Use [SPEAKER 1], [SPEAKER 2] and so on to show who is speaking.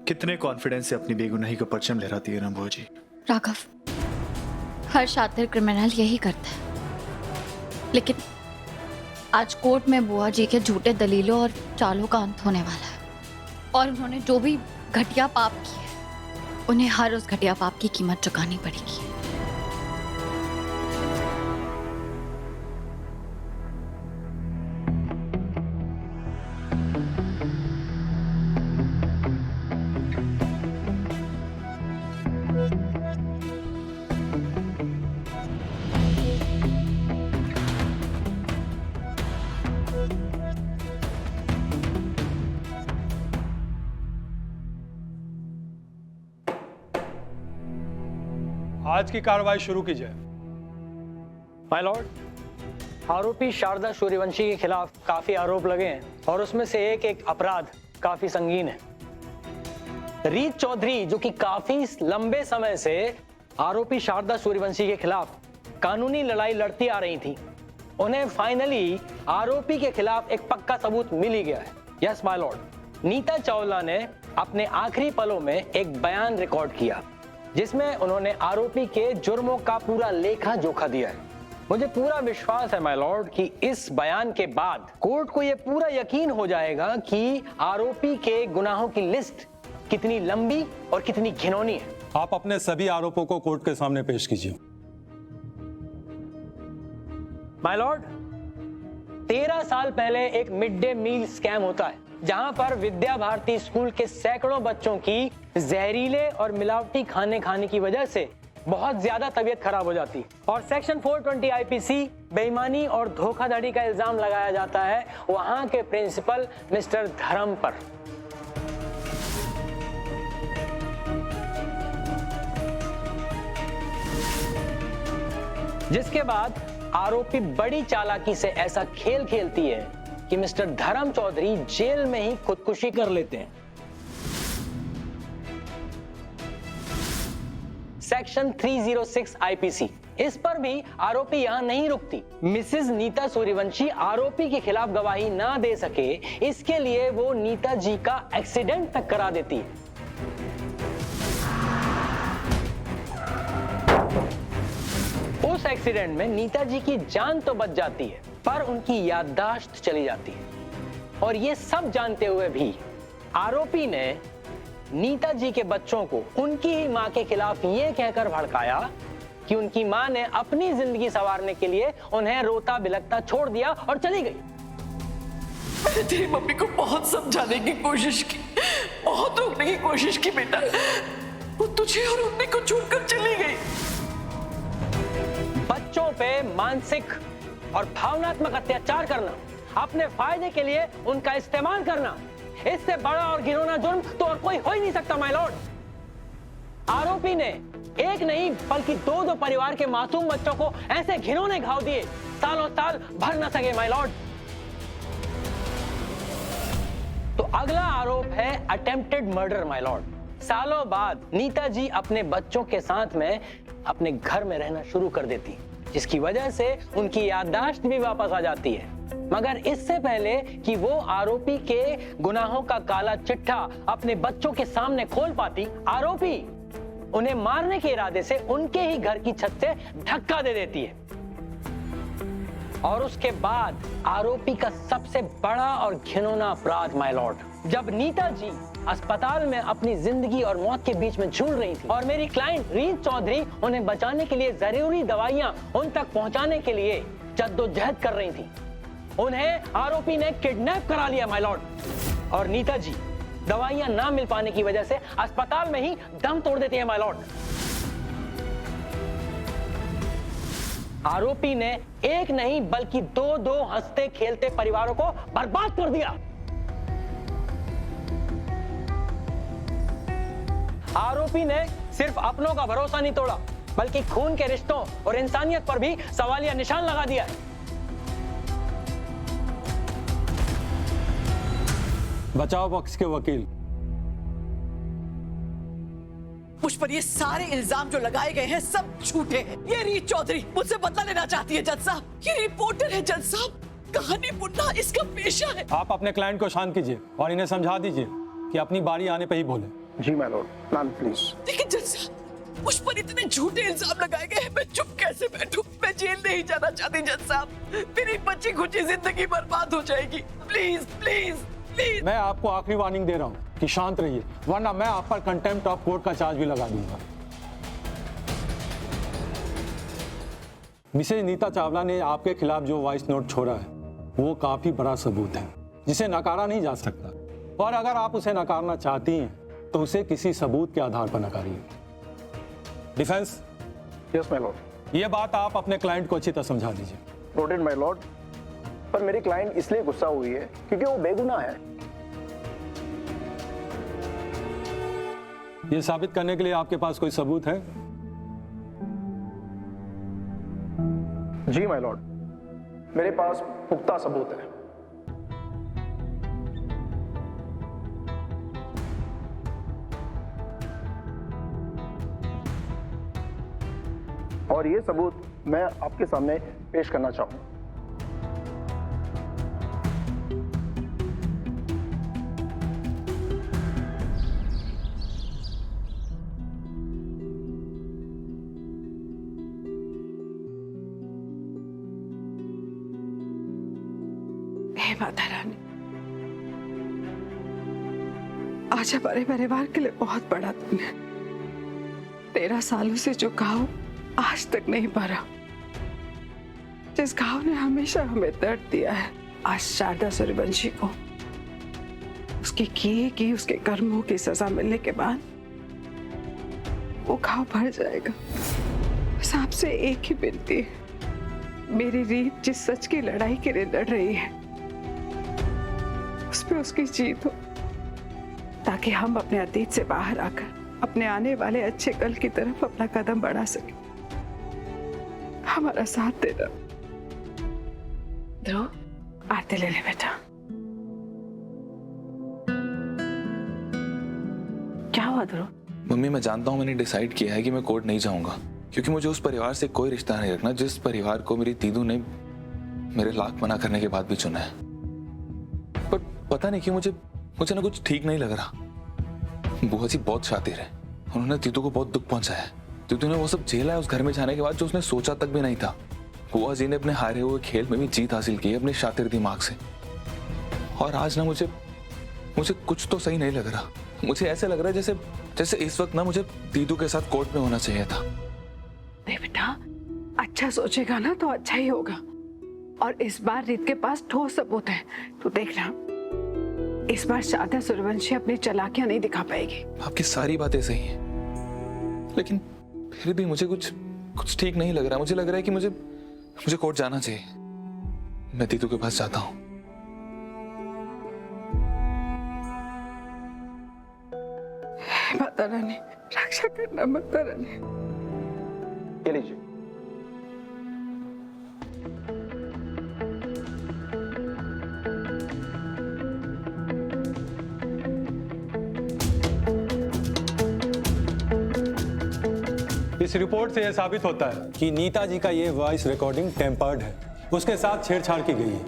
[SPEAKER 1] कितने कॉन्फिडेंस से अपनी बेगुनाही का परचम लहराती है ना बुआ जी।
[SPEAKER 2] राघव, हर शातिर क्रिमिनल यही करता है, लेकिन आज कोर्ट में बुआ जी के झूठे दलीलों और चालों का अंत होने वाला है। और उन्होंने जो भी घटिया पाप किए, उन्हें हर उस घटिया पाप की कीमत चुकानी पड़ेगी।
[SPEAKER 3] आज की कार्रवाई शुरू कीजिए।
[SPEAKER 4] माय लॉर्ड, आरोपी शारदा सूर्यवंशी के खिलाफ काफी आरोप लगे हैं और उसमें से एक अपराध काफी संगीन है। रीत चौधरी, जो कि काफी लंबे समय से आरोपी शारदा सूर्यवंशी के खिलाफ कानूनी लड़ाई लड़ती आ रही थी, उन्हें फाइनली आरोपी के खिलाफ एक पक्का सबूत मिल ही गया है। Yes my lord, Neeta Chawla ने अपने आखिरी पलों में एक बयान रिकॉर्ड किया जिसमें उन्होंने आरोपी के जुर्मों का पूरा लेखा जोखा दिया है। मुझे पूरा विश्वास है माय लॉर्ड कि इस बयान के बाद कोर्ट को यह पूरा यकीन हो जाएगा कि आरोपी के गुनाहों की लिस्ट कितनी लंबी और कितनी घिनौनी है।
[SPEAKER 3] आप अपने सभी आरोपों को कोर्ट के सामने पेश कीजिए।
[SPEAKER 4] माय लॉर्ड, 13 साल पहले एक मिड डे मील स्कैम होता है जहां पर विद्या भारती स्कूल के सैकड़ों बच्चों की जहरीले और मिलावटी खाने की वजह से बहुत ज्यादा तबीयत खराब हो जाती और सेक्शन 420 आईपीसी बेईमानी और धोखाधड़ी का इल्जाम लगाया जाता है वहां के प्रिंसिपल मिस्टर धर्म पर। जिसके बाद आरोपी बड़ी चालाकी से ऐसा खेल खेलती है कि मिस्टर धर्म चौधरी जेल में ही खुदकुशी कर लेते हैं। सेक्शन 306 आईपीसी, इस पर भी आरोपी यहां नहीं रुकती। मिसेस नीता सूर्यवंशी आरोपी के खिलाफ गवाही ना दे सके, इसके लिए वो नीता जी का एक्सीडेंट तक करा देती है। उस एक्सीडेंट में नीता जी की जान तो बच जाती है पर उनकी याददाश्त चली जाती है। और ये सब जानते हुए भी आरोपी ने नीता जी के बच्चों को उनकी ही मां के खिलाफ ये कहकर भड़काया कि उनकी मां ने अपनी जिंदगी संवारने के लिए उन्हें रोता बिलखता छोड़ दिया और चली गई।
[SPEAKER 5] मैंने तेरी मम्मी को बहुत समझाने की कोशिश की, बहुत रोकने की कोशिश की बेटा, वो तुझे और मम्मी को छोड़कर चली गई।
[SPEAKER 4] बच्चों पे मानसिक और भावनात्मक अत्याचार करना, अपने फायदे के लिए उनका इस्तेमाल करना, इससे बड़ा और घिनौना जुर्म तो और कोई हो ही नहीं सकता माय लॉर्ड। आरोपी ने एक नहीं बल्कि दो परिवार के मासूम बच्चों को ऐसे घिनौने घाव दिए, सालों साल भर न सके माय लॉर्ड। तो अगला आरोप है अटेम्प्टेड मर्डर माय लॉर्ड। सालों बाद नीता जी अपने बच्चों के साथ में अपने घर में रहना शुरू कर देती, जिसकी वजह से उनकी याददाश्त भी वापस आ जाती है। मगर इससे पहले कि वो आरोपी के गुनाहों का काला चिट्ठा अपने बच्चों के सामने खोल पाती, आरोपी उन्हें मारने के इरादे से उनके ही घर की छत से धक्का दे देती है। और उसके बाद आरोपी का सबसे बड़ा और घिनौना अपराध माय लॉर्ड, जब नीता जी अस्पताल में अपनी जिंदगी और मौत के बीच में झूल रही थी और मेरी क्लाइंट रीत चौधरी उन्हें बचाने के लिए जरूरी दवाइयां उन तक पहुंचाने के लिए जद्दोजहद कर रही थी, उन्हें आरोपी ने किडनैप करा लिया माय लॉर्ड। और नीता जी दवाइयां ना मिल पाने की वजह से अस्पताल में ही दम तोड़ देती है माय लॉर्ड। आरोपी ने एक नहीं बल्कि दो हंसते खेलते परिवारों को बर्बाद कर दिया। आरोपी ने सिर्फ अपनों का भरोसा नहीं तोड़ा बल्कि खून के रिश्तों और इंसानियत पर भी सवालिया निशान लगा दिया है।
[SPEAKER 3] बचाव पक्ष के वकील,
[SPEAKER 5] मुझ पर ये सारे इल्जाम जो लगाए गए हैं सब झूठे हैं। ये रीत चौधरी मुझसे बदला लेना चाहती है जज साहब। ये रिपोर्टर है जज साहब, कहानी बुनना इसका पेशा है।
[SPEAKER 3] आप अपने क्लाइंट को शांत कीजिए और इन्हें समझा दीजिए कि अपनी बारी आने पे ही बोले।
[SPEAKER 6] जी माय लॉर्ड, मैम प्लीज।
[SPEAKER 5] लेकिन जज साहब, उस पर इतने झूठे इल्जाम लगाए गए हैं, मैं चुप कैसे बैठूं? मैं जेल नहीं जाना चाहती जज साहब, मेरी बच्ची खुची जिंदगी बर्बाद हो जाएगी। Please please please.
[SPEAKER 3] मैं आपको आखिरी वार्निंग दे रहा हूँ कि शांत रहिए, वरना मैं आप पर कंटेम्प्ट ऑफ कोर्ट का चार्ज भी लगा दूंगा। मिसेज नीता चावला ने आपके खिलाफ जो वॉइस नोट छोड़ा है वो काफी बड़ा सबूत है जिसे नकारा नहीं जा सकता, और अगर आप उसे नकारना चाहती हैं तो उसे किसी सबूत के आधार पर नकारिए। Defence,
[SPEAKER 6] yes my lord.
[SPEAKER 3] ये बात आप अपने क्लाइंट को अच्छी तरह समझा दीजिए।
[SPEAKER 6] Noted my Lord. पर मेरी क्लाइंट इसलिए गुस्सा हुई है क्योंकि वो बेगुनाह है।
[SPEAKER 3] ये साबित करने के लिए आपके पास कोई सबूत है?
[SPEAKER 6] जी माय लॉर्ड, मेरे पास पुख्ता सबूत है। और ये सबूत मैं आपके सामने पेश करना चाहूंगा।
[SPEAKER 7] हे माता रानी, आज हमारे परिवार के लिए बहुत बड़ा दिन है। 13 सालों से जो घाव आज तक नहीं भरा, जिस घाव ने हमेशा हमें दर्द दिया है, आज शारदा सूर्यवंशी को उसके किए की उसके कर्मों की सजा मिलने के बाद वो घाव भर जाएगा। बस आपसे एक ही विनती है, मेरी रीत जिस सच की लड़ाई के लिए लड़ रही है उस पे उसकी जीत हो, ताकि हम अपने अतीत से बाहर आकर अपने आने वाले अच्छे कल की तरफ अपना कदम बढ़ा सके। हमारा साथ देना। ध्रुव, आरती ले ले बेटा। क्या हुआ ध्रुव?
[SPEAKER 8] मम्मी, मैं जानता हूँ मैंने डिसाइड किया है कि मैं कोर्ट नहीं जाऊंगा, क्योंकि मुझे उस परिवार से कोई रिश्ता नहीं रखना जिस परिवार को मेरी दीदू ने मेरे लाख मना करने के बाद भी चुना है। पर पता नहीं कि मुझे ना कुछ ठीक नहीं लग रहा। बुआ जी बहुत शातिर है, उन्होंने दीदू को बहुत दुख पहुंचाया है। दीदू ने वो सब झेला है उस घर में जाने के बाद जो उसने सोचा तक भी नहीं था। बुआ जी ने अपने हारे हुए खेल में भी जीत हासिल की अपने शातिर दिमाग से। और आज ना मुझे कुछ तो सही नहीं लग रहा। मुझे ऐसे लग रहा है जैसे इस वक्त ना मुझे दीदू के साथ कोर्ट में होना चाहिए था।
[SPEAKER 7] नहीं बेटा, अच्छा सोचेगा ना तो अच्छा ही होगा। और इस बार रीत के पास ठोस सबूत है, तू देखना। इस बार शारदा सूर्यवंशी अपनी चालाकियां नहीं दिखा पाएगी।
[SPEAKER 8] आपकी सारी बातें सही हैं, लेकिन फिर भी मुझे कुछ ठीक नहीं लग रहा। मुझे लग रहा है कि मुझे कोर्ट जाना चाहिए। मैं दीदू के पास जाता हूँ।
[SPEAKER 7] माता रानी, रक्षा करना माता रानी।
[SPEAKER 6] ये लीजिए।
[SPEAKER 3] इस रिपोर्ट से यह साबित होता है कि नीता जी का ये वॉइस रिकॉर्डिंग टेम्पर्ड है, उसके साथ छेड़छाड़ की गई है।